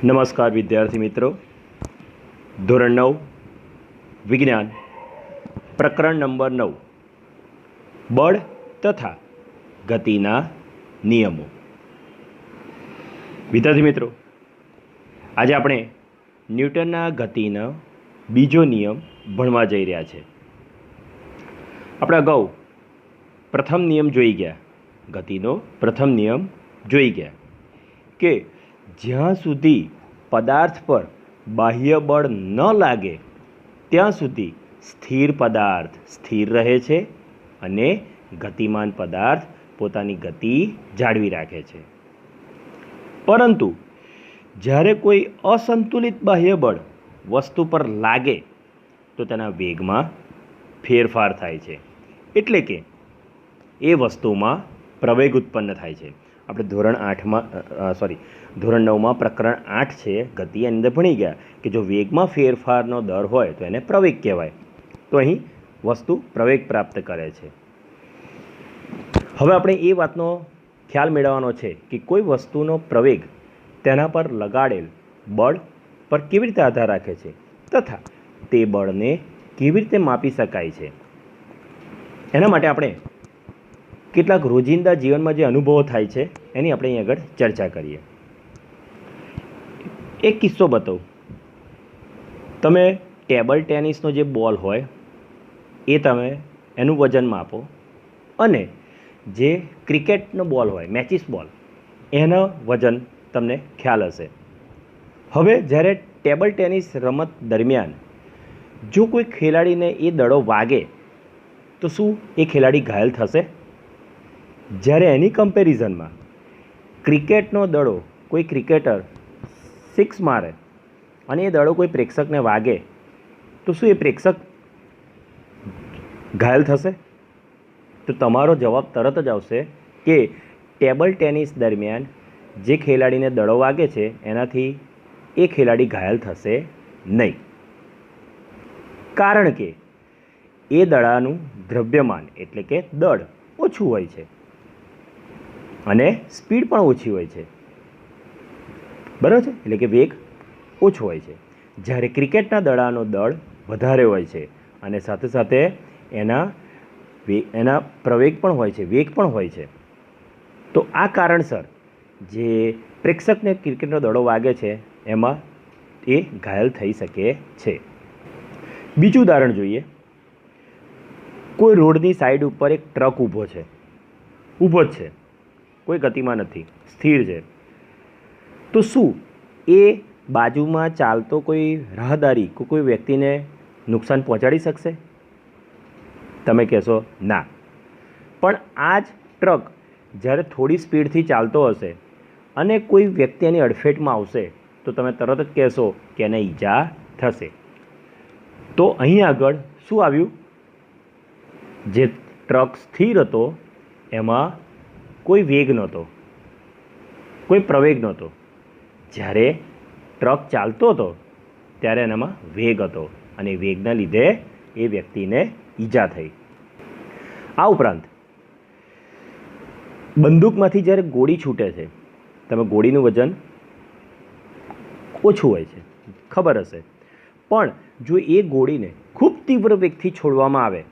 નમસ્કાર વિદ્યાર્થી મિત્રો, ધોરણ 9 વિજ્ઞાન પ્રકરણ નંબર 9 બળ તથા ગતિના નિયમો. વિદ્યાર્થી મિત્રો, આજે આપણે ન્યૂટનના ગતિનો બીજો નિયમ ભણવા જઈ રહ્યા છે. આપણે અગાઉ પ્રથમ નિયમ જોઈ ગયા, ગતિનો પ્રથમ નિયમ જોઈ ગયા કે જ્યાં સુધી પદાર્થ પર બાહ્ય બળ ન લાગે ત્યાં સુધી સ્થિર પદાર્થ સ્થિર રહે છે અને ગતિમાન પદાર્થ પોતાની ગતિ જાળવી રાખે છે. પરંતુ જ્યારે કોઈ અસંતુલિત બાહ્ય બળ વસ્તુ પર લાગે તો તેના વેગમાં ફેરફાર થાય છે, એટલે કે એ વસ્તુમાં પ્રવેગ ઉત્પન્ન થાય છે. આપણે ધોરણ 9માં પ્રકરણ 8 છે ગતિ, એની અંદર ભણી ગયા કે જો વેગમાં ફેરફારનો દર હોય તો એને પ્રવેગ કહેવાય. તો અહીં વસ્તુ પ્રવેગ પ્રાપ્ત કરે છે. હવે આપણે એ વાતનો ખ્યાલ મેળવવાનો છે કે કોઈ વસ્તુનો પ્રવેગ તેના પર લગાડેલ બળ પર કેવી રીતે આધાર રાખે છે તથા તે બળને કેવી રીતે માપી શકાય છે. એના માટે આપણે કેટલાક રોજિંદા જીવનમાં જે અનુભવો થાય છે એની આપણે અહીં આગળ ચર્ચા કરીએ. એક કિસ્સો બતાવું. તમે ટેબલ ટેનિસનો જે બોલ હોય એ તમે એનું વજન માપો અને જે ક્રિકેટનો બોલ હોય, મેચિસ બોલ, એનો વજન તમને ખ્યાલ હશે. હવે જ્યારે ટેબલ ટેનિસ રમત દરમિયાન જો કોઈ ખેલાડીને એ દડો વાગે તો શું એ ખેલાડી ઘાયલ થશે? જ્યારે એની કમ્પેરિઝનમાં ક્રિકેટનો દડો કોઈ ક્રિકેટર 6 મારે અને એ દડો કોઈ પ્રેક્ષકને વાગે તો શું એ પ્રેક્ષક ઘાયલ થશે? તો તમારો જવાબ તરત જ આવશે કે ટેબલ ટેનિસ દરમિયાન જે ખેલાડીને દડો વાગે છે એનાથી એ ખેલાડી ઘાયલ થશે નહીં, કારણ કે એ દડાનું દ્રવ્યમાન એટલે કે દળ ઓછું હોય છે અને સ્પીડ પણ ઓછી હોય છે, બરાબર છે? એટલે કે વેગ ઓછો હોય છે. જ્યારે ક્રિકેટના દડાનો દળ વધારે હોય છે અને સાથે સાથે એના પ્રવેગ પણ હોય છે, વેગ પણ હોય છે. તો આ કારણસર જે પ્રેક્ષકને ક્રિકેટનો દડો વાગે છે એમાં એ ઘાયલ થઈ શકે છે. બીજું ઉદાહરણ જોઈએ. કોઈ રોડની સાઈડ ઉપર એક ટ્રક ઊભો જ છે, કોઈ ગતિમાં નથી, સ્થિર છે. તો શું એ બાજુમાં ચાલતો કોઈ રાહદારી કોઈ વ્યક્તિને નુકસાન પહોંચાડી શકશે? તમે કહેશો ના. પણ આ જ ટ્રક જ્યારે થોડી સ્પીડથી ચાલતો હશે અને કોઈ વ્યક્તિ એની અડફેટમાં આવશે તો તમે તરત જ કહેશો કે એને ઈજા થશે. તો અહીં આગળ શું આવ્યું? જે ટ્રક સ્થિર હતો એમાં કોઈ વેગ નહોતો, કોઈ પ્રવેગ નહોતો. જ્યારે ટ્રક ચાલતો હતો ત્યારે એનામાં વેગ હતો અને વેગના લીધે એ વ્યક્તિને ઈજા થઈ. આ ઉપરાંત બંદૂકમાંથી જ્યારે ગોળી છૂટે છે, તમે ગોળીનું વજન ઓછું હોય છે, ખબર હશે, પણ જો એ ગોળીને ખૂબ તીવ્ર વેગથી છોડવામાં આવે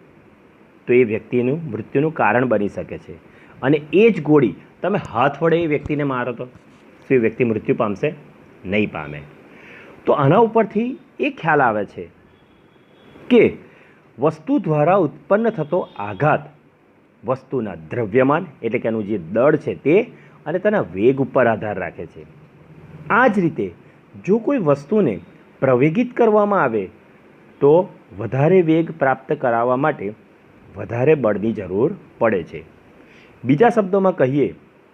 તો એ વ્યક્તિનું મૃત્યુનું કારણ બની શકે છે. અને એ જ ગોળી તમે હાથ વડે એ વ્યક્તિને મારો તો શું એ વ્યક્તિ મૃત્યુ પામશે? નહીં પામે. તો આના ઉપરથી એ ખ્યાલ આવે છે કે વસ્તુ દ્વારા ઉત્પન્ન થતો આઘાત વસ્તુના દ્રવ્યમાન એટલે કે એનું જે દળ છે તે અને તેના વેગ ઉપર આધાર રાખે છે. આ જ રીતે જો કોઈ વસ્તુને પ્રવેગિત કરવામાં આવે તો વધારે વેગ પ્રાપ્ત કરાવવા માટે વધારે બળની જરૂર પડે છે. બીજા શબ્દોમાં કહીએ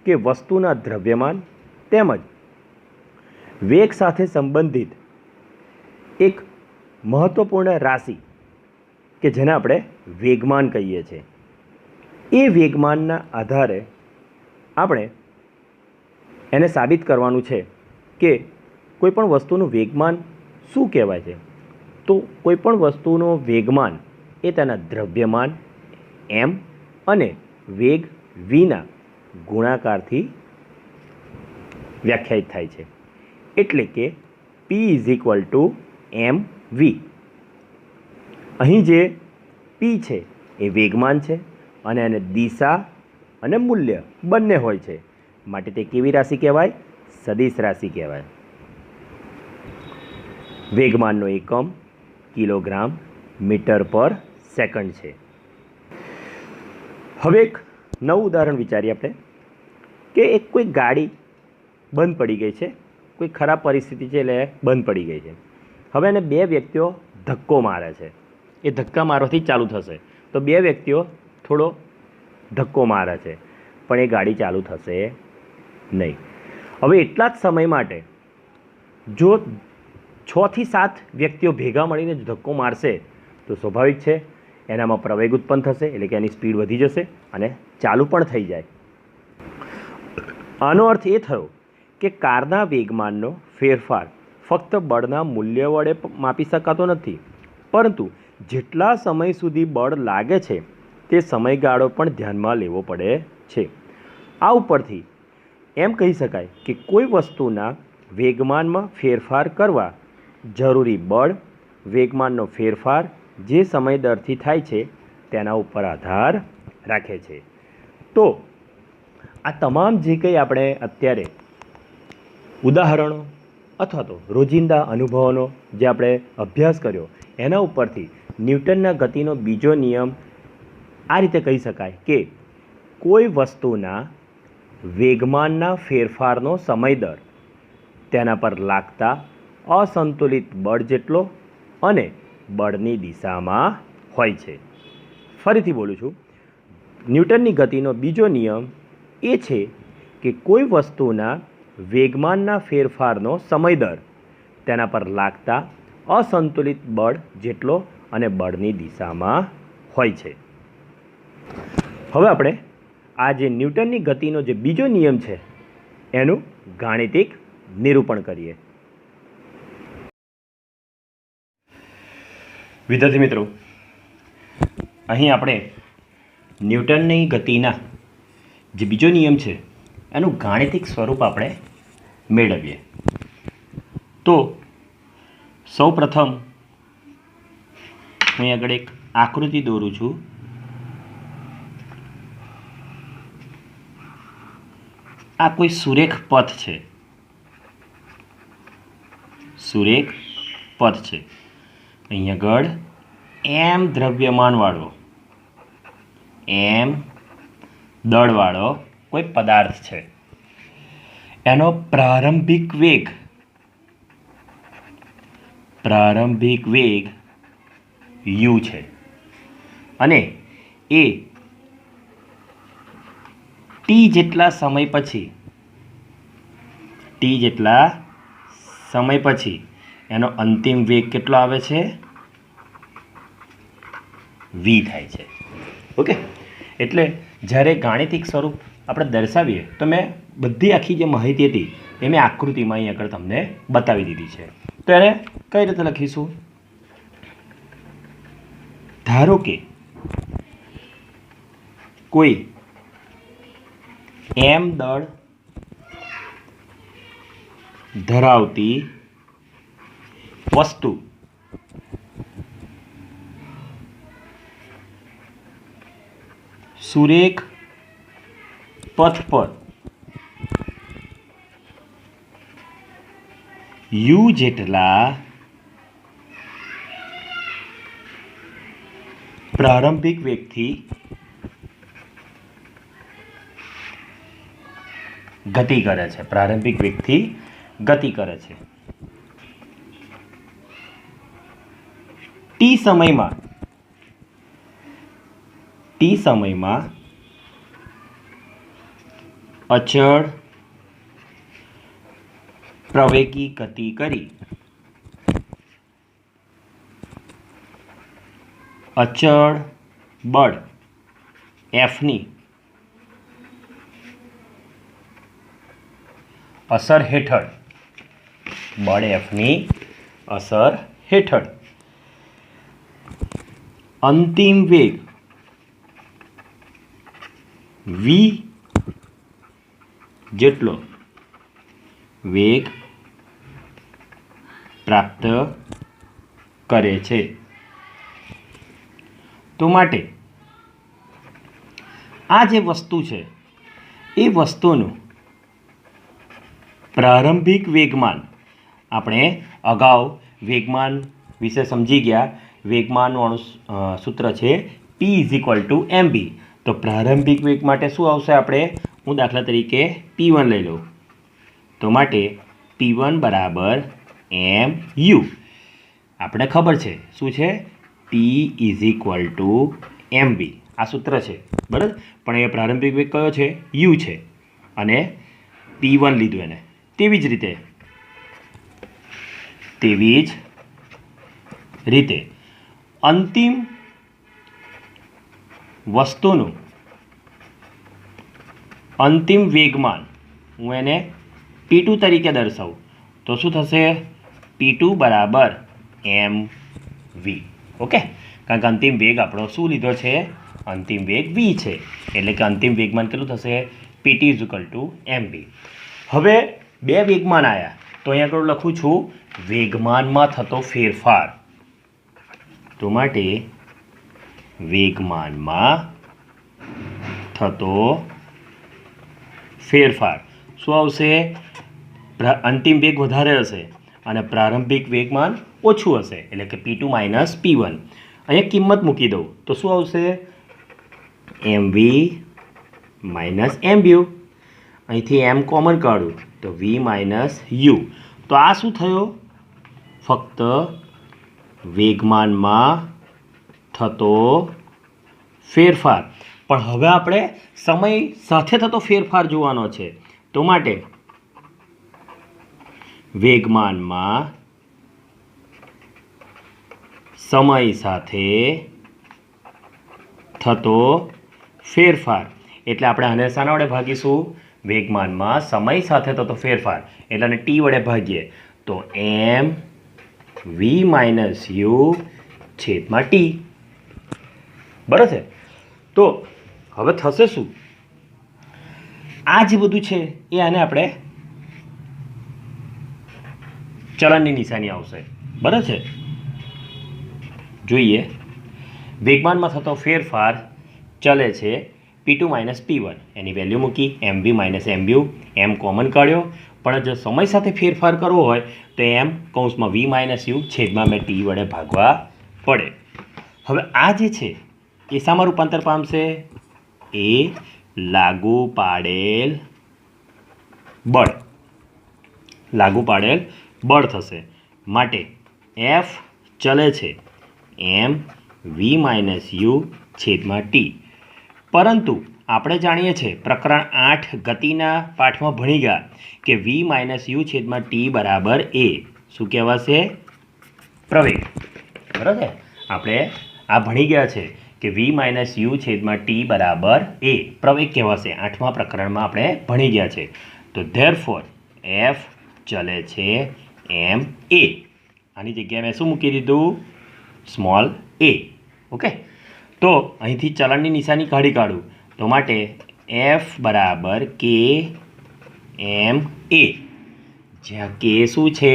કે વસ્તુના દ્રવ્યમાન તેમજ વેગ સાથે સંબંધિત એક મહત્ત્વપૂર્ણ રાશિ કે જેને આપણે વેગમાન કહીએ છીએ, એ વેગમાનના આધારે આપણે એને સાબિત કરવાનું છે કે કોઈપણ વસ્તુનું વેગમાન શું કહેવાય છે. તો કોઈપણ વસ્તુનું વેગમાન એ તેના દ્રવ્યમાન m અને વેગ v ના ગુણાકારથી વ્યાખ્યાયિત થાય છે. એટલે કે P = mv. અહીં જે P છે એ વેગમાન છે અને એને દિશા અને મૂલ્ય બંને હોય છે, માટે તે કેવી રાશિ કહેવાય? સદિશ રાશિ કહેવાય. વેગમાનનો એકમ કિલોગ્રામ મીટર પર સેકન્ડ છે. હવે એક નવું ઉદાહરણ વિચારીએ આપણે કે એક કોઈ ગાડી બંધ પડી ગઈ છે, કોઈ ખરાબ પરિસ્થિતિ છે એટલે બંધ પડી ગઈ છે. હવે એને બે વ્યક્તિઓ ધક્કો મારે છે, એ ધક્કા મારવાથી ચાલુ થશે, તો બે વ્યક્તિઓ થોડો ધક્કો મારે છે પણ એ ગાડી ચાલુ થશે નહીં. હવે એટલા જ સમય માટે જો 6 થી 7 વ્યક્તિઓ ભેગા મળીને ધક્કો મારશે તો સ્વાભાવિક છે એનામાં પ્રવેગ ઉત્પન્ન થશે, એટલે કે એની સ્પીડ વધી જશે અને ચાલુ પણ થઈ જાય. આનો અર્થ એ થયો કે કારના વેગમાનનો ફેરફાર ફક્ત બળના મૂલ્ય વડે માપી શકાતો નથી, પરંતુ જેટલા સમય સુધી બળ લાગે છે તે સમયગાળો પણ ધ્યાનમાં લેવો પડે છે. આ ઉપરથી એમ કહી શકાય કે કોઈ વસ્તુના વેગમાનમાં ફેરફાર કરવા જરૂરી બળ વેગમાનનો ફેરફાર જે સમય દરથી થાય છે તેના ઉપર આધાર રાખે છે. તો આ તમામ જે કંઈ આપણે અત્યારે ઉદાહરણો અથવા તો રોજિંદા અનુભવોનો જે આપણે અભ્યાસ કર્યો એના ઉપરથી ન્યૂટનના ગતિનો બીજો નિયમ આ રીતે કહી શકાય કે કોઈ વસ્તુના વેગમાનના ફેરફારનો સમય દર તેના પર લાગતા અસંતુલિત બળ જેટલો અને બળની દિશામાં હોય છે. ફરીથી બોલું છું, ન્યૂટનની ગતિનો બીજો નિયમ એ છે કે કોઈ વસ્તુના વેગમાનના ફેરફારનો સમય દર તેના પર લાગતા અસંતુલિત બળ જેટલો અને બળની દિશામાં હોય છે. હવે આપણે આ જે ન્યૂટનની ગતિનો જે બીજો નિયમ છે એનું ગાણિતિક નિરૂપણ કરીએ. વિદ્યાર્થી મિત્રો, અહીં આપણે ન્યૂટનની ગતિના જે બીજો નિયમ છે એનું ગાણિતિક સ્વરૂપ આપણે મેળવીએ. તો સૌ પ્રથમ હું આગળ એક આકૃતિ દોરું છું. આ કોઈ સુરેખ પથ છે, સુરેખ પથ છે. અહીં આગળ એમ દ્રવ્યમાનવાળો, એમ દળવાળો કોઈ પદાર્થ છે. એનો પ્રારંભિક વેગ u છે અને એ t જેટલા સમય પછી એનો અંતિમ વેગ કેટલો આવે છે? v થાય છે. ઓકે, એટલે જ્યારે ગાણિતિક સ્વરૂપ આપણે દર્શાવીએ તો મેં બધી આખી જે માહિતી હતી એ મેં આકૃતિમાં અહીં આગળ તમને બતાવી દીધી છે. તો એને કઈ રીતે લખીશું? ધારો કે કોઈ m દળ ધરાવતી વસ્તુ સુરેખ પથ પર u જેટલા પ્રારંભિક વેગથી ગતિ કરે છે, t સમયમાં અચળ પ્રવેગી ગતિ કરી અચળ બળ Fની અસર હેઠળ અંતિમ વેગ v જેટલો વેગ પ્રાપ્ત કરે છે. તો માટે આ જે વસ્તુ છે એ વસ્તુનું પ્રારંભિક વેગમાન, આપણે અગાઉ વેગમાન વિશે સમજી ગયા. વેગમાનનું સૂત્ર છે P = mv. તો પ્રારંભિક વેગ માટે શું આવશે? આપણે હું દાખલા તરીકે P1 લઈ લઉં. તો માટે P1 = mu. આપણે ખબર છે શું છે? P = mv. આ સૂત્ર છે, બરાબર. પણ એ પ્રારંભિક વેગ કયો છે? u છે, અને P1 લીધું એને. તેવી જ રીતે અંતિમ વસ્તુનું અંતિમ વેગમાન હું એને P2 તરીકે દર્શાવું તો શું થશે? P2 = mv. ઓકે, કારણ કે અંતિમ વેગ આપણો શું લીધો છે? અંતિમ વેગ v છે, એટલે કે અંતિમ વેગમાન કેટલું થશે? Pt = mv. હવે બે વેગમાન આવ્યા તો અહીંયા આગળ લખું છું વેગમાનમાં થતો ફેરફાર. તો માટે વેગમાનમાં થતો ફેરફાર શું આવશે? અંતિમ વેગ વધારે હશે અને પ્રારંભિક વેગમાન ઓછું હશે, એટલે કે P2 - P1. અહીંયા કિંમત મૂકી દઉં તો શું આવશે? mv - mu. અહીંથી m કોમન કાઢું તો v - u. તો આ શું થયો? ફક્ત વેગમાનમાં થતો ફેરફાર. પણ હવે આપણે સમય સાથે થતો ફેરફાર જોવાનો છે. તો માટે વેગમાનમાં સમય સાથે થતો ફેરફાર, એટલે આપણે આને શાના વડે ભાગીશું? વેગમાનમાં સમય સાથે થતો ફેરફાર એટલે આને t વડે ભાગીએ તો mv - u/t. બરાબર છે. તો હવે થશે શું? આ જે બધું છે એ આને આપણે ચલનની નિશાની આવશે. બરાબર છે. જોઈએ, વેગમાનમાં થતો ફેરફાર ચલે છે P2 - P1. એની વેલ્યુ મૂકી mv - mu. m કોમન કાઢ્યો, પણ જો સમય સાથે ફેરફાર કરવો હોય તો m કૌંસમાં v - u છેદમાં મેં t વડે ભાગવા પડે. હવે આ જે છે એ શામાં રૂપાંતર પામશે? એ લાગુ પાડેલ બળ થશે. માટે F ચલે છે mv - u/t. પરંતુ આપણે જાણીએ છીએ પ્રકરણ 8 ગતિના પાઠમાં ભણી ગયા કે v - u/t બરાબર a. શું કહેવાશે? પ્રવેગ. બરાબર છે. આપણે આ ભણી ગયા છે કે v - u/t બરાબર a પ્રવેગ કહેવાશે. 8મા પ્રકરણમાં આપણે ભણી ગયા છે. તો ધેરફોર F ચલે છે ma. આની જગ્યાએ મેં શું મૂકી દીધું? Small a. ઓકે, તો અહીંથી ચલણની નિશાની કાઢું તો માટે F = k ma. જ્યાં k શું છે?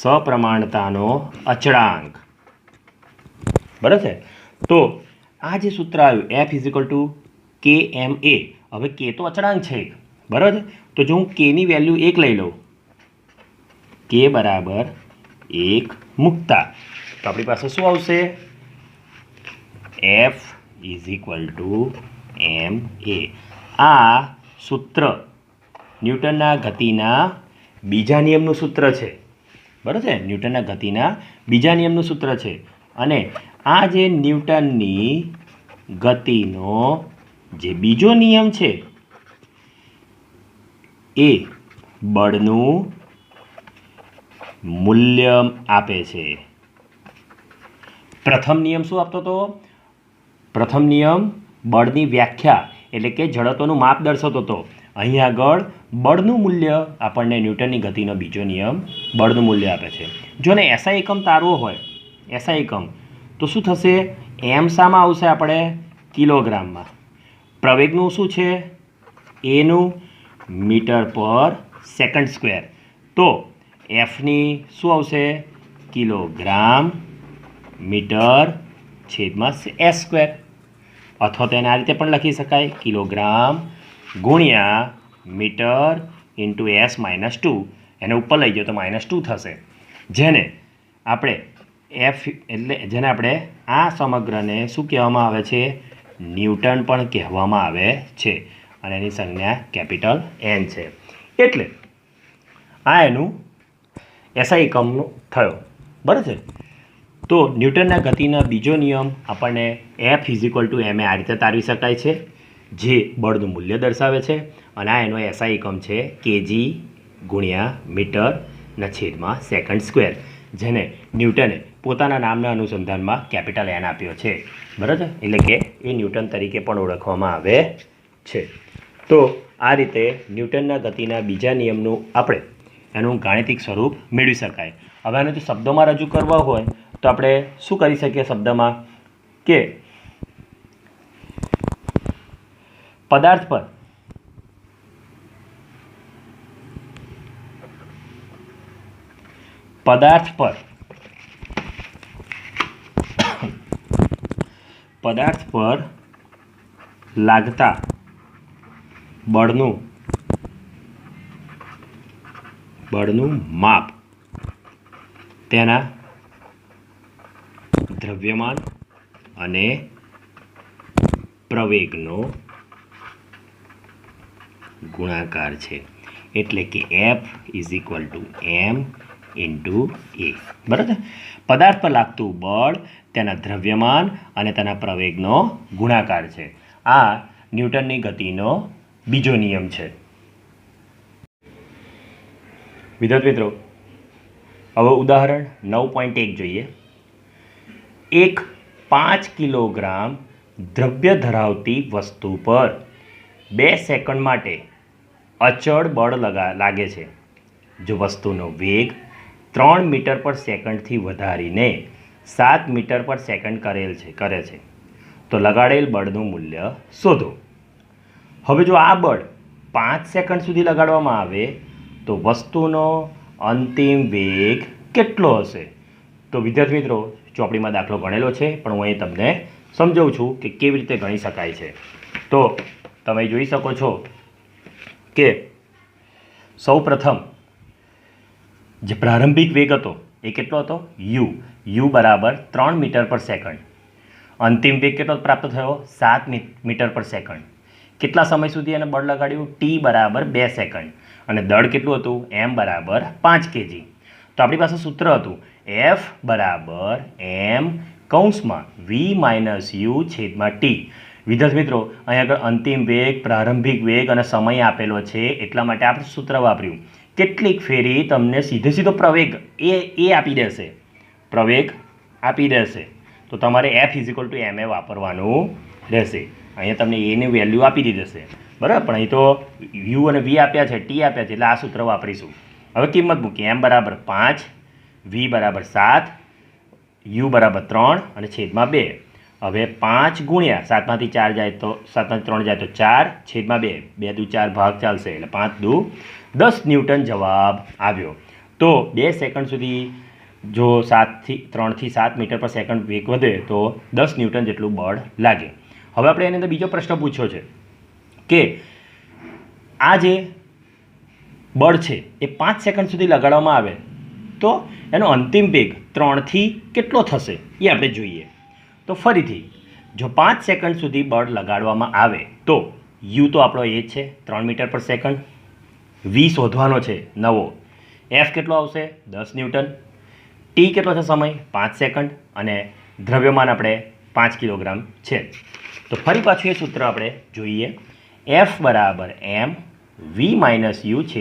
સપ્રમાણતાનો અચળાંક. બરાબર છે. તો આ જે સૂત્ર આવ્યું F = kma. હવે k તો અચળાંક છે, બરાબર છે. તો જો હું k ની વેલ્યુ 1 લઈ લઉં, k = 1 મૂકતા તો આપણી પાસે શું આવશે? F = ma. આ સૂત્ર ન્યૂટનના ગતિના બીજા નિયમનું સૂત્ર છે. બરાબર છે. ન્યૂટનના ગતિના બીજા નિયમનું સૂત્ર છે. અને આ જે ન્યૂટનની ગતિનો જે બીજો નિયમ છે એ બળનું મૂલ્ય આપે છે. પ્રથમ નિયમ શું આપતો હતો? પ્રથમ નિયમ બળની વ્યાખ્યા એટલે કે જડત્વનું માપ દર્શાવતો હતો. અહીં આગળ બળનું મૂલ્ય આપણને ન્યૂટનની ગતિનો બીજો નિયમ બળનું મૂલ્ય આપે છે. જો ને SI એકમ તારવો હોય, SI એકમ, તો શું થશે? m શામાં આવશે? આપણે કિલોગ્રામમાં. પ્રવેગનું શું છે? એનું મીટર પર સેકન્ડ સ્ક્વેર. તો એફની શું આવશે? કિલોગ્રામ મીટર છેદમાં એસ સ્ક્વેર. અથવા તો એને આ રીતે પણ લખી શકાય, કિલોગ્રામ ગુણ્યા મીટર ઇન્ટુ એસ -2. એને ઉપર લઈ જાઓ તો -2 થશે. જેને આપણે જેને આપણે આ સમગ્રને શું કહેવામાં આવે છે? ન્યૂટન પણ કહેવામાં આવે છે. અને એની સંજ્ઞા કેપિટલ એન છે. એટલે આ એનું એસઆઈ એકમનું થયો. બરાબર છે. તો ન્યૂટનના ગતિના બીજો નિયમ આપણને F = ma આ રીતે તારવી શકાય છે, જે બળનું મૂલ્ય દર્શાવે છે. અને આ એનો એસઆઈ એકમ છે કેજી ગુણ્યા મીટરના છેદમાં સેકન્ડ સ્ક્વેર, જેને ન્યૂટને પોતાના નામના અનુસંધાનમાં કેપિટલ એન આપ્યો છે. બરાબર. એટલે કે એ ન્યૂટન તરીકે પણ ઓળખવામાં આવે છે. તો આ રીતે ન્યૂટનના ગતિના બીજા નિયમનું આપણે એનું ગાણિતિક સ્વરૂપ મેળવી શકાય. હવે આને જો શબ્દોમાં રજૂ કરવા હોય તો આપણે શું કરી શકીએ? શબ્દમાં કે પદાર્થ પર લાગતા બળનું માપ તેના દ્રવ્યમાન અને પ્રવેગનો ગુણાકાર છે. એટલે કે F = m × a. બરાબર. પદાર્થ પર લાગતું બળ તેના દ્રવ્યમાન અને તેના પ્રવેગનો ગુણાકાર છે. આ ન્યૂટનની ગતિનો બીજો નિયમ છે. વિદ્યાર્થી મિત્રો, હવે ઉદાહરણ 9.1 જોઈએ. એક 5 કિલોગ્રામ દ્રવ્ય ધરાવતી વસ્તુ પર 2 સેકન્ડ માટે અચળ બળ લાગે છે. જો વસ્તુનો વેગ 3 મીટર પર સેકન્ડથી વધારીને 7 મીટર પર સેકન્ડ કરે છે, તો લગાડેલ બળનું મૂલ્ય શોધો. હવે જો આ બળ 5 સેકન્ડ સુધી લગાડવામાં આવે તો વસ્તુનો અંતિમ વેગ કેટલો હશે? તો વિદ્યાર્થી મિત્રો, ચોપડીમાં દાખલો ગણેલો છે, પણ હું અહીં તમને સમજાવું છું કે કેવી રીતે ગણી શકાય છે. તો તમે જોઈ શકો છો કે સૌ પ્રથમ જે પ્રારંભિક વેગ હતો એ કેટલો હતો? u બરાબર 3 મીટર પર સેકન્ડ. અંતિમ વેગ કેટલો પ્રાપ્ત થયો? 7 મીટર પર સેકન્ડ. કેટલા સમય સુધી એને બળ લગાડ્યું? t બરાબર 2 સેકન્ડ. અને દળ કેટલું હતું? m બરાબર 5 kg. તો આપણી પાસે સૂત્ર હતું F બરાબર m v - u/t. વિદ્યાર્થી મિત્રો, અહીં આગળ અંતિમ વેગ, પ્રારંભિક વેગ અને સમય આપેલો છે, એટલા માટે આપણે સૂત્ર વાપર્યું. કેટલીક ફેરી તમને સીધો પ્રવેગ એ આપી દેશે, તો તમારે F = ma વાપરવાનું રહેશે. અહીંયા તમને એની વેલ્યુ આપી દીધી છે. બરાબર. પણ અહીં તો u અને v આપ્યા છે, t આપ્યા છે, એટલે આ સૂત્ર વાપરીશું. હવે કિંમત મૂકીએ. m બરાબર 5, v બરાબર 7, u બરાબર 3 અને છેદમાં 2. હવે 5 ગુણ્યા 7માંથી 4 જાય તો 7માંથી 3 જાય તો 4/2. 2 દુ 4 ભાગ ચાલશે, એટલે 5 દુ 10 ન્યૂટન જવાબ આવ્યો. તો 2 સેકન્ડ સુધી જો 3 થી 7 મીટર પર સેકન્ડ વેગ વધે તો 10 ન્યૂટન જેટલું બળ લાગે. હવે આપણે એની અંદર બીજો પ્રશ્ન પૂછ્યો છે કે આ જે બળ છે એ 5 સેકન્ડ સુધી લગાડવામાં આવે તો એનો અંતિમ વેગ 3થી કેટલો થશે એ આપણે જોઈએ. તો ફરીથી જો 5 સેકન્ડ સુધી બળ લગાડવામાં આવે તો u તો આપણો એ છે 3 મીટર પર સેકન્ડ. v શોધવાનો છે નવો. f કેટલો આવશે? 10 ન્યૂટન. t કેટલો છે સમય? 5 સેકન્ડ. અને દ્રવ્યમાન આપણે 5 કિલોગ્રામ છે. તો ફરી પાછું એ સૂત્ર આપણે જોઈએ. F બરાબર m v - u/t.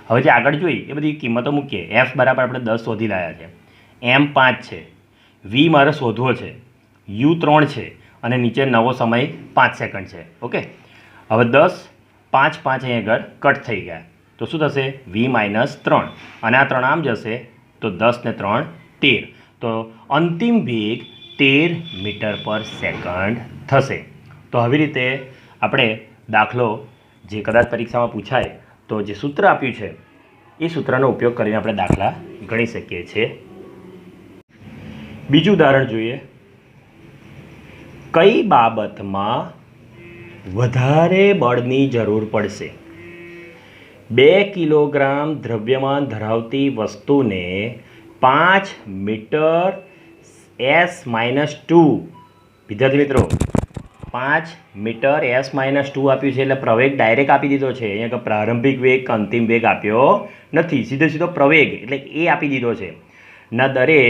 હવે જે આગળ જોઈ એ બધી કિંમતો મૂકીએ. F બરાબર આપણે 10 શોધી લાયા છે, m 5 છે, v મારે શોધવો છે, u 3 છે અને નીચે નવો સમય 5 સેકન્ડ છે. ઓકે. હવે 10, 5 અહીં આગળ કટ થઈ ગયા તો શું થશે? v - 3 અને આ 3 આમ જશે તો 10 ને 3 13. તો અંતિમ વેગ 13 મીટર પર સેકન્ડ થશે. તો આવી રીતે આપણે દાખલો જે કદાચ પરીક્ષામાં પૂછાય તો જે સૂત્ર આપ્યું છે એ સૂત્રનો ઉપયોગ કરીને આપણે દાખલા ગણી શકીએ છીએ. બીજું ઉદાહરણ જોઈએ. કઈ બાબતમાં વધારે બળની જરૂર પડશે? 2 કિલોગ્રામ દ્રવ્યમાન ધરાવતી વસ્તુને 5 મીટર s-2 વિદ્યાર્થી મિત્રો 5 મીટર s-2 આપ્યું છે એટલે પ્રવેગ ડાયરેક્ટ આપી દીધો છે. અહીંયા પ્રારંભિક વેગ કે અંતિમ વેગ આપ્યો નથી, સીધો પ્રવેગ એટલે એ આપી દીધો છે. ના દરે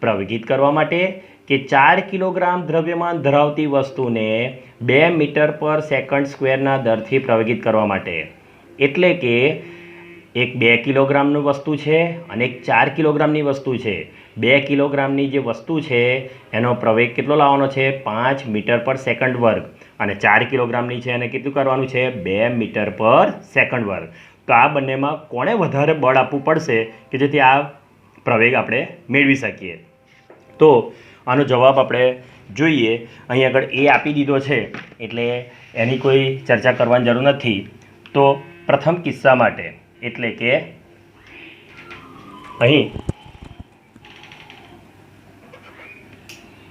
પ્રવેગિત કરવા માટે કે 4 કિલોગ્રામ દ્રવ્યમાન ધરાવતી વસ્તુને 2 મીટર પર સેકન્ડ સ્ક્વેરના દરથી પ્રવેગિત કરવા માટે. એટલે કે એક 2 કિલોગ્રામની વસ્તુ છે અને એક 4 કિલોગ્રામની વસ્તુ છે. 2 કિલોગ્રામની જે વસ્તુ છે એનો પ્રવેગ કેટલો લાવવાનો છે? 5 મીટર પર સેકન્ડ વર્ગ. અને 4 કિલોગ્રામની છે એને કેટલું કરવાનું છે? 2 મીટર પર સેકન્ડ વર્ગ. તો આ બંનેમાં કોણે વધારે બળ આપવું પડશે કે જેથી આ પ્રવેગ આપણે મેળવી શકીએ? તો આનો જવાબ આપણે જોઈએ. અહીં આગળ એ આપી દીધો છે એટલે એની કોઈ ચર્ચા કરવાની જરૂર નથી. તો પ્રથમ કિસ્સા માટે એટલે કે અહીં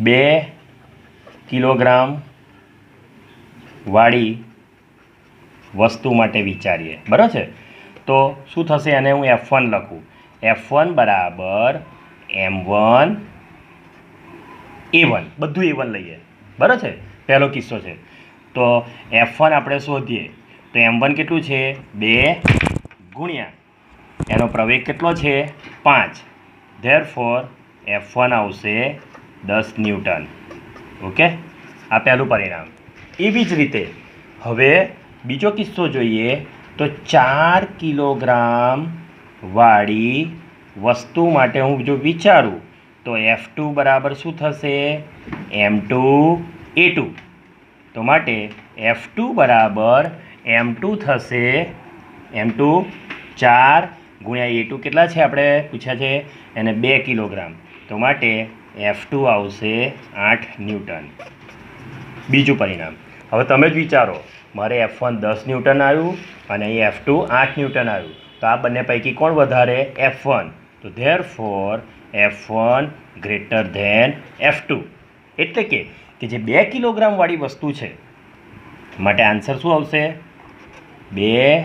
2 કિલોગ્રામ વાળી વસ્તુ માટે વિચારીએ, બરાબર છે? તો શું થશે? એને હું F1 લખું. F1 બરાબર M1 A1, બધું A1 લઈએ, બરાબર છે? પહેલો કિસ્સો છે. તો F1 આપણે શોધીએ તો M1 કેટલું છે? 2 ગુણ્યા એનો પ્રવેગ કેટલો છે? 5. ધેરફોર F1 આવશે 10 ન્યૂટન. ઓકે, આ પહેલું પરિણામ. એવી જ રીતે હવે બીજો કિસ્સો જોઈએ. તો 4 કિલોગ્રામ વાળી વસ્તુ માટે હું જો વિચારું તો F2 બરાબર શું થશે? M2 A2. તો માટે F2 બરાબર M2 થશે. M2 4 ગુણ્યા A2 કેટલા છે આપણે પૂછ્યા છે? એને 2 કિલોગ્રામ. તો માટે F2 આવશે 8 ન્યૂટન. બીજું પરિણામ. હવે તમે જ વિચારો, મારે F1 10 ન્યૂટન આવ્યું અને અહીં F2 8 ન્યૂટન આવ્યું. તો આ બંને પૈકી કોણ વધારે? F1. તો therefore F1 greater than F2. એટલે કે જે 2 કિલોગ્રામ વાળી વસ્તુ છે માટે આન્સર શું આવશે? 2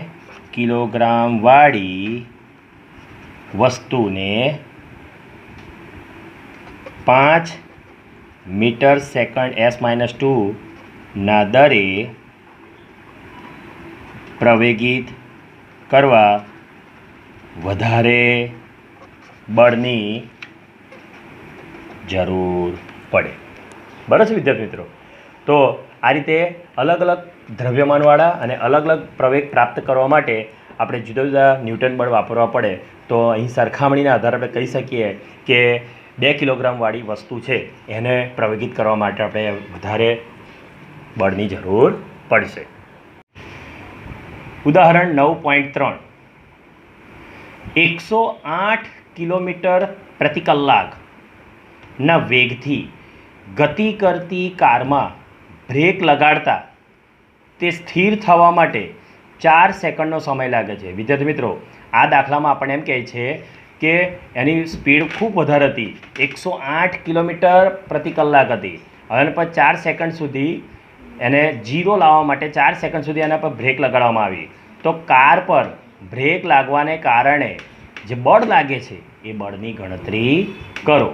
કિલોગ્રામ વાળી વસ્તુને 5 મીટર સેકન્ડ s-2 ના દરે પ્રવેગિત કરવા વધારે બળની જરૂર પડે. બરાબર છે વિદ્યાર્થી મિત્રો? તો આ રીતે અલગ અલગ દ્રવ્યમાનવાળા અને અલગ અલગ પ્રવેગ પ્રાપ્ત કરવા માટે આપણે જુદા જુદા ન્યૂટન બળ વાપરવા પડે. તો અહીં સરખામણીના આધારે આપણે કહી શકીએ કે 2 કિલોગ્રામવાળી વસ્તુ છે એને પ્રવેગિત કરવા માટે આપણે વધારે બળની જરૂર પડશે. ઉદાહરણ 9.3. 108 કિલોમીટર પ્રતિ કલાકના વેગથી ગતિ કરતી કારમાં બ્રેક લગાડતા તે સ્થિર થવા માટે 4 સેકન્ડનો સમય લાગે છે. વિદ્યાર્થી મિત્રો, આ દાખલામાં આપણને એમ કહે છે કે એની સ્પીડ ખૂબ વધારે હતી, 108 કિલોમીટર પ્રતિ કલાક હતી. હવે એના પર 4 સેકન્ડ સુધી એને 0 લાવવા માટે 4 સેકન્ડ સુધી એના પર બ્રેક લગાડવામાં આવી. તો કાર પર બ્રેક લાગવાને કારણે જે બળ લાગે છે એ બળની ગણતરી કરો.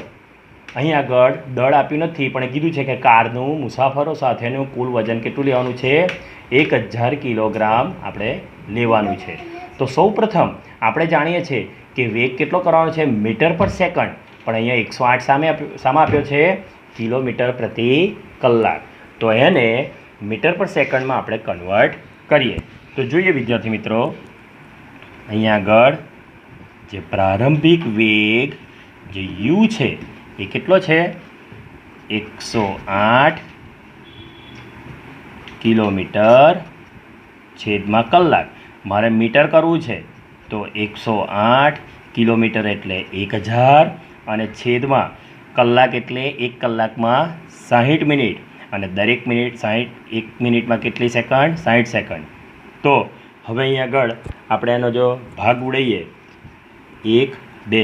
અહીં આગળ દળ આપ્યું નથી પણ કીધું છે કે કારનું મુસાફરો સાથેનું કુલ વજન કેટલું લેવાનું છે? 1000 કિલોગ્રામ આપણે લેવાનું છે. તો સૌપ્રથમ આપણે જાણીએ છીએ કે વેગ કેટલો કરવાનો છે? મીટર પર સેકન્ડ. પણ અહીંયા 108 સામે આપ્યો છે કિલોમીટર પ્રતિ કલાક. તો એને મીટર પર સેકન્ડમાં આપણે કન્વર્ટ કરીએ. તો જોઈએ વિદ્યાર્થી મિત્રો, અહીંયા આગળ જે પ્રારંભિક વેગ જે u છે એ કેટલો છે? 108 કિલોમીટર છેદમાં કલાક. મારે મીટર કરવું છે તો 108 કિલોમીટર એટલે 1000 અને છેદમાં કલાક એટલે 1 કલાકમાં 60 મિનિટ અને દરેક મિનિટ 1 મિનિટમાં કેટલી સેકન્ડ? 60 સેકન્ડ. તો હવે અહીં આગળ આપણે એનો જો ભાગ ઉડાઈએ 1 2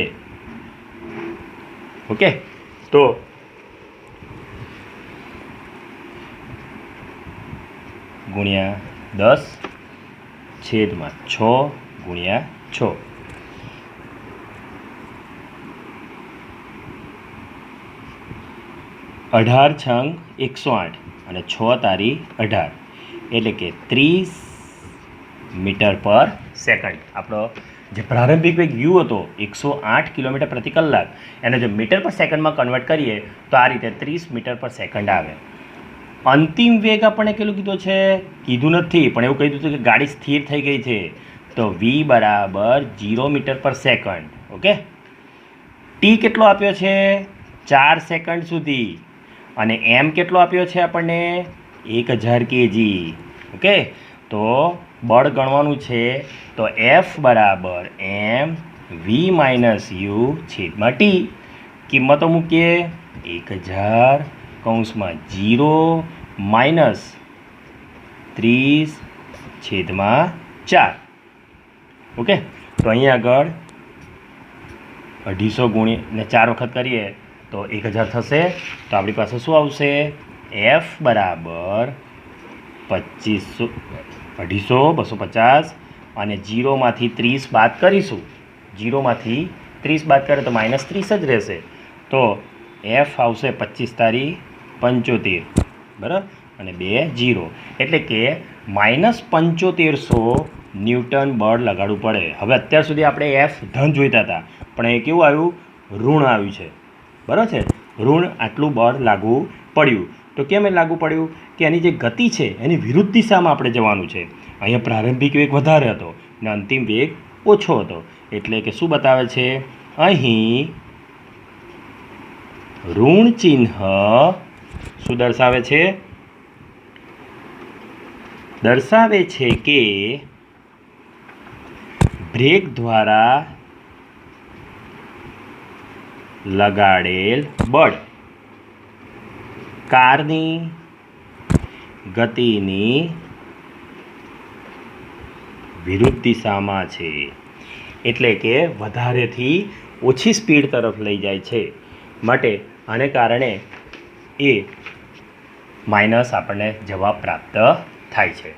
ઓકે તો ગુણ્યા 10 છેદમાં 6 ગુણ્યા 6 18 છંગ 108 અને 6 તારી 18 એટલે કે 30 મીટર પર સેકન્ડ. આપણો જે પ્રારંભિક વેગ યુ હતો 108 કિલોમીટર પ્રતિ કલાક, એને જો મીટર પર સેકન્ડમાં કન્વર્ટ કરીએ તો આ રીતે 30 મીટર પર સેકન્ડ આવે. અંતિમ વેગ આપણને કેટલું કીધું છે? કીધું નથી, પણ એવું કહી દીધું કે ગાડી સ્થિર થઈ ગઈ છે. તો વી બરાબર 0 મીટર પર સેકન્ડ. ઓકે, ટી કેટલો આપ્યો છે? 4 સેકન્ડ સુધી. અને એમ કેટલો આપ્યો છે આપણને? 1000 kg. ઓકે, તો બળ ગણવાનું છે. તો એફ બરાબર એમ વી માઇનસ યુ છેદમાં ટી. કિંમતો મૂકીએ 1000 કૌંસમાં 0 માઇનસ 30 છેદમાં 4. ઓકે, તો અહીં આગળ 250 ગુણ્યા 4 વખત કરીએ તો 1000 થશે. તો આપણી પાસે શું આવશે? એફ બરાબર 2500 250 250 અને 0માંથી 30 બાદ કરીશું. 0માંથી 30 બાદ કરે તો -30 જ રહેશે. તો એફ આવશે 25 તારી 75 બરાબર અને 2 0 એટલે કે -7500 ન્યૂટન બળ લગાડવું પડે. હવે અત્યાર સુધી આપણે એફ ધન જોઈતા હતા, પણ એ કેવું આવ્યું? ઋણ આવ્યું છે. બરાબર છે, ઋણ આટલું બળ લાગુ પડ્યું. તો કેમ એ લાગુ પડ્યું? કે એની જે ગતિ છે એની વિરુદ્ધ દિશામાં આપણે જવાનું છે. અહીંયા પ્રારંભિક વેગ વધારે હતો અને અંતિમ વેગ ઓછો હતો. એટલે કે શું બતાવે છે? અહીં ઋણ ચિહ્ન શું દર્શાવે છે? દર્શાવે છે કે બ્રેક દ્વારા લગાડેલ બળ કારની ગતિની વિરુદ્ધ દિશામાં છે. એટલે કે વધારેથી ઓછી સ્પીડ તરફ લઈ જાય છે. માટે આને કારણે એ માઇનસ આપણને જવાબ પ્રાપ્ત થાય છે.